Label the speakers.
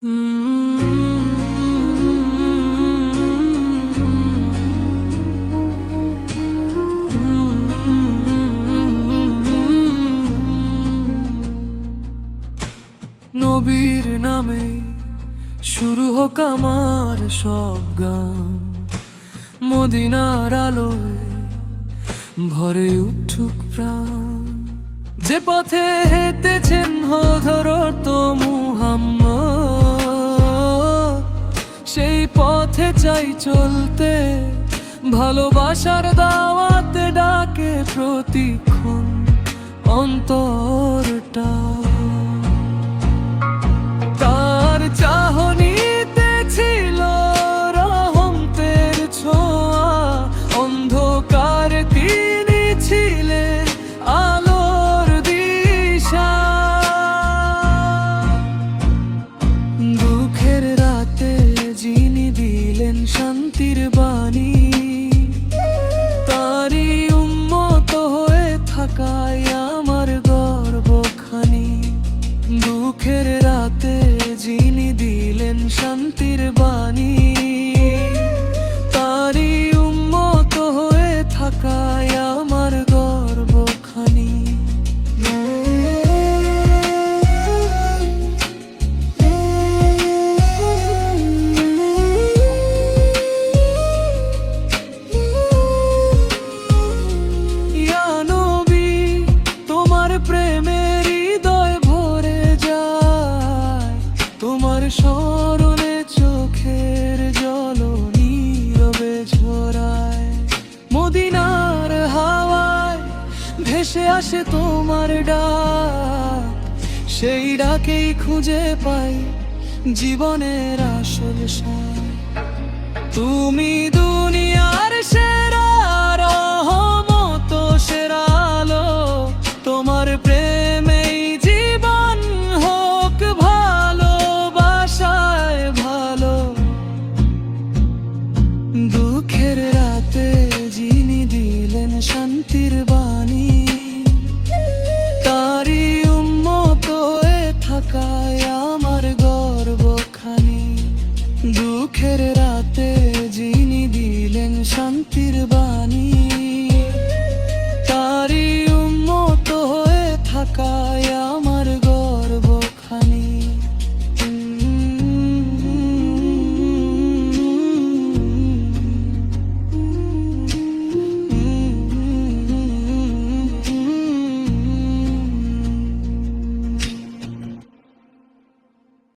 Speaker 1: নবীর নামে শুরু হোক আমার সব গান, মদিনার আলোয় ভরে উঠুক প্রাণ। যে পথে হেঁটেছেন হযরত মুহাম্মদ, সেই পথে চাই চলতে। ভালোবাসার দাওয়াত ডাকে প্রতিক্ষণ অন্তরটা। তার চাহনিতে ছিল রহমতের ছোঁয়া, অন্ধকার তিনি ছিলেন আলোর দিশা। দুঃখের রাতে যিনি দিলেন শান্তির বাণী, তারই উম্মত হয়ে থাকায় আমার গর্বখানি। দুঃখের রাতে যিনি দিলেন শান্তির বাণী, তারই উম্মত হয়ে থাকায় আমার গর্বখানি। ইয়া নবী, তোমার প্রেমে হৃদয় ভরে যায়, তোমার স্মরণে চোখের জল নীরবে ঝরায়। মদিনার হাওয়ায় ভেসে আসে তোমার ডাক, সেই ডাকেই খুঁজে পাই জীবনের আসল সার। তুমি দুনিয়ার শেষ